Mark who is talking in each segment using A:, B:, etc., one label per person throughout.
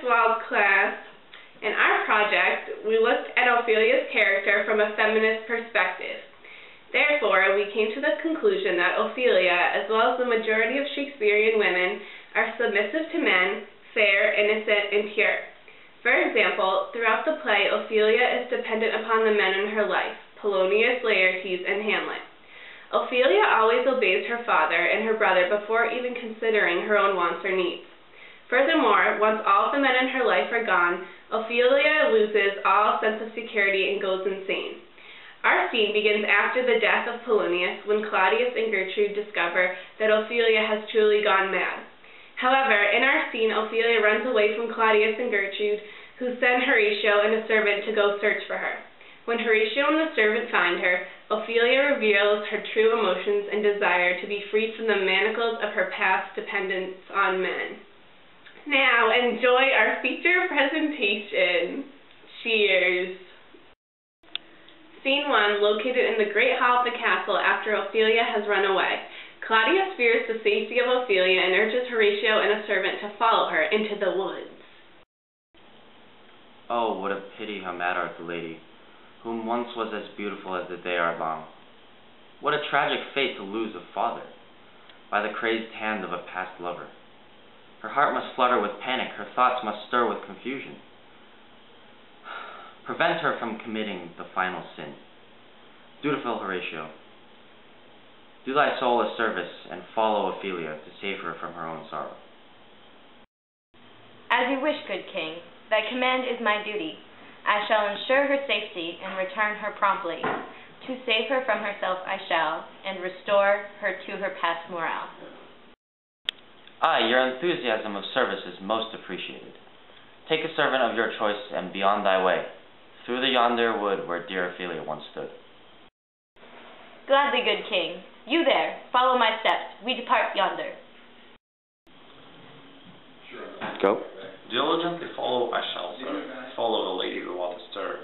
A: Wald's class, in our project, we looked at Ophelia's character from a feminist perspective. Therefore, we came to the conclusion that Ophelia, as well as the majority of Shakespearean women, are submissive to men, fair, innocent, and pure. For example, throughout the play, Ophelia is dependent upon the men in her life, Polonius, Laertes, and Hamlet. Ophelia always obeys her father and her brother before even considering her own wants or needs. Furthermore, once all of the men in her life are gone, Ophelia loses all sense of security and goes insane. Our scene begins after the death of Polonius, when Claudius and Gertrude discover that Ophelia has truly gone mad. However, in our scene, Ophelia runs away from Claudius and Gertrude, who send Horatio and a servant to go search for her. When Horatio and the servant find her, Ophelia reveals her true emotions and desire to be freed from the manacles of her past dependence on men. Now, enjoy our feature presentation. Cheers. Scene 1, located in the great hall of the castle after Ophelia has run away. Claudius fears the safety of Ophelia and urges Horatio and a servant to follow her into the woods.
B: Oh, what a pity how mad art the lady, whom once was as beautiful as the day are long. What a tragic fate to lose a father, by the crazed hand of a past lover. Her heart must flutter with panic, her thoughts must stir with confusion. Prevent her from committing the final sin. Dutiful Horatio, do thy soul a service and follow Ophelia to save her from her own sorrow.
C: As you wish, good king. Thy command is my duty. I shall ensure her safety and return her promptly. To save her from herself I shall, and restore her to her past morale.
B: Aye, your enthusiasm of service is most appreciated. Take a servant of your choice and be on thy way, through the yonder wood where dear Ophelia once stood.
C: Gladly, good king. You there, follow my steps. We depart yonder.
B: Go.
D: Diligently follow I shall, sir. Follow the lady who ought to stir.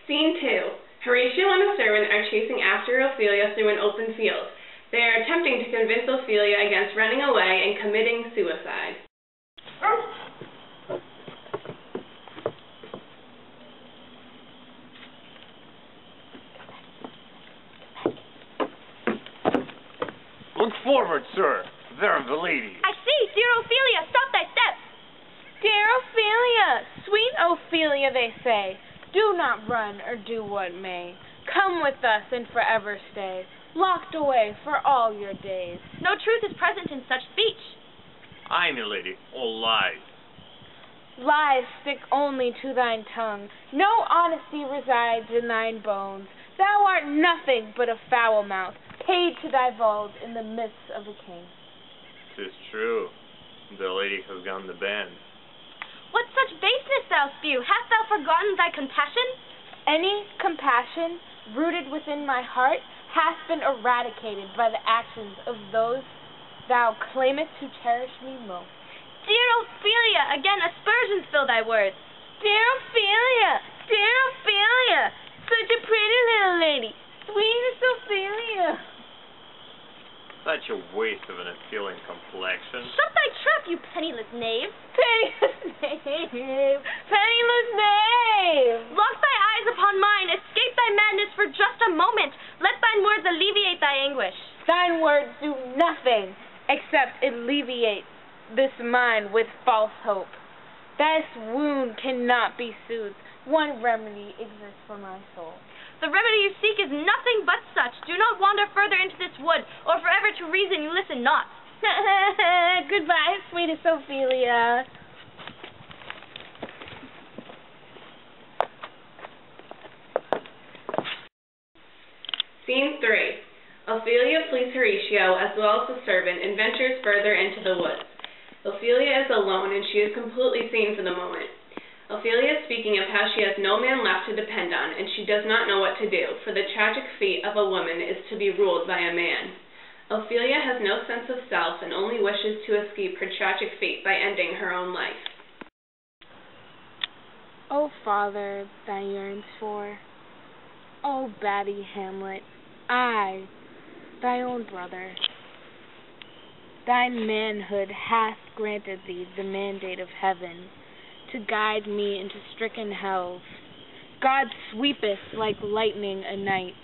A: Scene 2. Horatio and a servant are chasing after Ophelia through an open field. They are attempting to convince Ophelia against running away and committing suicide.
E: Look forward, sir. There the lady.
F: I see, dear Ophelia, stop thy steps.
G: Dear Ophelia, sweet Ophelia, they say, do not run or do what may. Come with us and forever stay, locked away for all your days.
F: No truth is present in such speech.
E: Aye, my lady, all lies.
G: Lies stick only to thine tongue. No honesty resides in thine bones. Thou art nothing but a foul mouth, paid to divulge in the midst of a king.
E: 'Tis true. The lady has gone to bed.
F: What such baseness thou spew? Hast thou forgotten thy compassion?
G: Any compassion rooted within my heart hath been eradicated by the actions of those thou claimest to cherish me most.
F: Dear Ophelia, again aspersions fill thy words.
G: Dear Ophelia, such a pretty little lady, sweetest Ophelia.
E: Such a waste of an appealing complexion.
F: Shut thy trap, you penniless knave.
G: Penniless knave.
F: Lock thy eyes upon mine, escape thy madness for just a moment. Let thine words alleviate thy anguish.
G: Thine words do nothing except alleviate this mind with false hope. This wound cannot be soothed. One remedy exists for my soul.
F: The remedy you seek is nothing but such. Do not wander further into this wood, or forever to reason you listen not.
G: Goodbye, sweetest Ophelia.
A: Scene 3. Ophelia flees Horatio as well as the servant and ventures further into the woods. Ophelia is alone and she is completely sane for the moment. Ophelia is speaking of how she has no man left to depend on, and she does not know what to do, for the tragic fate of a woman is to be ruled by a man. Ophelia has no sense of self and only wishes to escape her tragic fate by ending her own life.
G: O Father, thou yearns for, O Batty Hamlet, I, thy own brother. Thy manhood hath granted thee the mandate of heaven, to guide me into stricken hells. God sweepeth like lightning a night,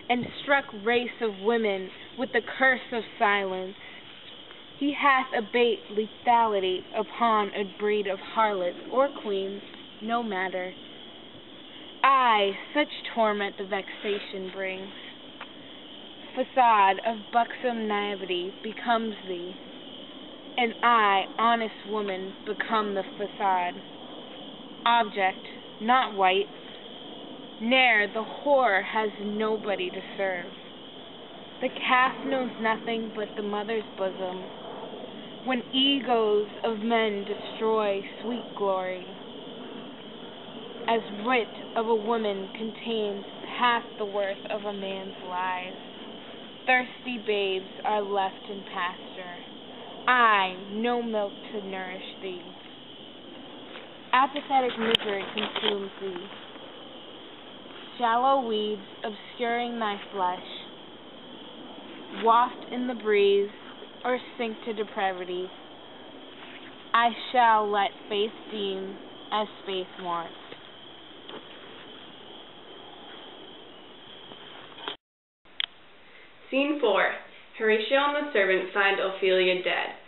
G: and struck race of women with the curse of silence. He hath abate lethality upon a breed of harlots or queens, no matter. Aye, such torment the vexation brings. Facade of buxom naivety becomes thee, and I, honest woman, become the facade. Object, not white, ne'er the whore has nobody to serve. The calf knows nothing but the mother's bosom, when egos of men destroy sweet glory. As wit of a woman contains half the worth of a man's lies, thirsty babes are left in pasture. I, no milk to nourish thee. Apathetic misery consumes thee. Shallow weeds obscuring thy flesh, waft in the breeze or sink to depravity. I shall let faith deem as faith wants.
A: Scene 4. Horatio and the servant find Ophelia dead.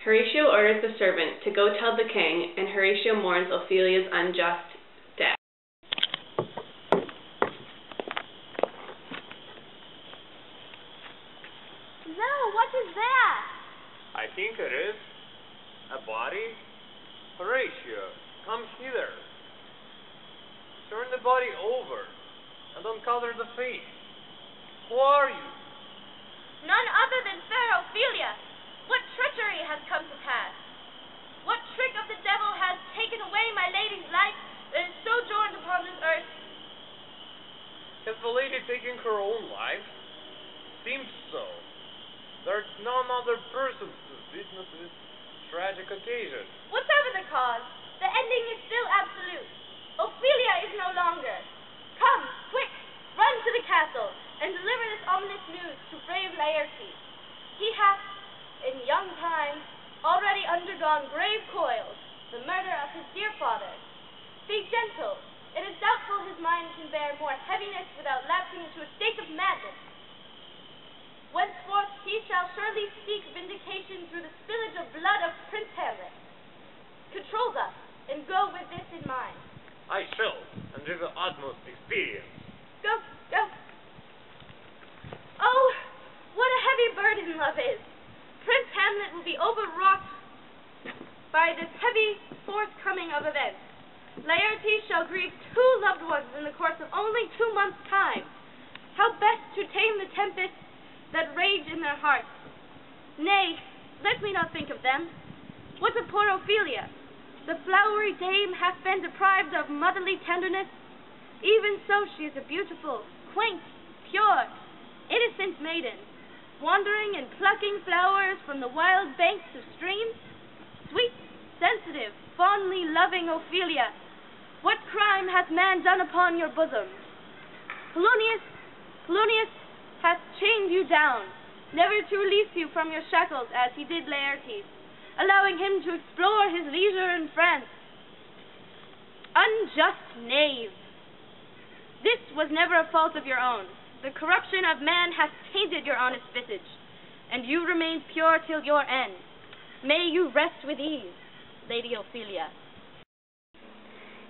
A: Horatio orders the servant to go tell the king, and Horatio mourns Ophelia's unjust death.
F: No, what is that?
E: I think it is a body. Horatio, come hither. Turn the body over and uncover the face. Who are you?
F: None other than fair Ophelia. What treachery has come to pass? What trick of the devil has taken away my lady's life that is sojourned upon this earth?
E: Has the lady taken her own life? Seems so. There's none other person to witness this tragic occasion.
F: Whatever the cause, the ending is still absolute. Ophelia is no longer. Come, quick, run to the castle, and deliver this ominous news to brave Laertes. He hath, in young time, already undergone grave coils, the murder of his dear father. Be gentle. It is doubtful his mind can bear more heaviness without lapsing into a state of madness. Whenceforth he shall surely seek vindication through the spillage of blood of Prince Hamlet. Control thus, and go with this in mind.
E: I shall, and with the utmost experience.
F: Go, go. Oh, what a heavy burden love is. Prince Hamlet will be overwrought by this heavy forthcoming of events. Laertes shall grieve 2 loved ones in the course of only 2 months' time. How best to tame the tempests that rage in their hearts? Nay, let me not think of them. What of poor Ophelia? The flowery dame hath been deprived of motherly tenderness. Even so she is a beautiful, quaint, pure, innocent maiden, wandering and plucking flowers from the wild banks of streams. Sweet, sensitive, fondly loving Ophelia, what crime hath man done upon your bosom? Polonius hath chained you down, never to release you from your shackles as he did Laertes, allowing him to explore his leisure in France. Unjust knave! This was never a fault of your own. The corruption of man hath tainted your honest visage, and you remained pure till your end. May you rest with ease, Lady Ophelia.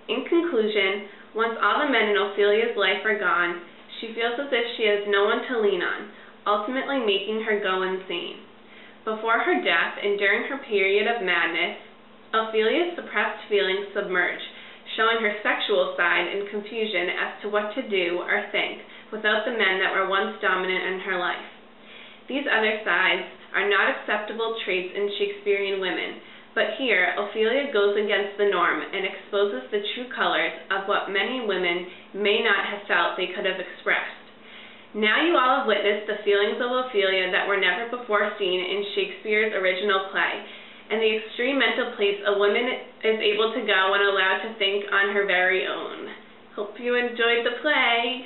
A: In conclusion, once all the men in Ophelia's life are gone, she feels as if she has no one to lean on, ultimately making her go insane. Before her death and during her period of madness, Ophelia's suppressed feelings submerge, showing her sexual side in confusion as to what to do or think without the men that were once dominant in her life. These other sides are not acceptable traits in Shakespearean women, but here Ophelia goes against the norm and exposes the true colors of what many women may not have felt they could have expressed. Now you all have witnessed the feelings of Ophelia that were never before seen in Shakespeare's original play, and the extreme mental place a woman is able to go when allowed to think on her very own. Hope you enjoyed the play.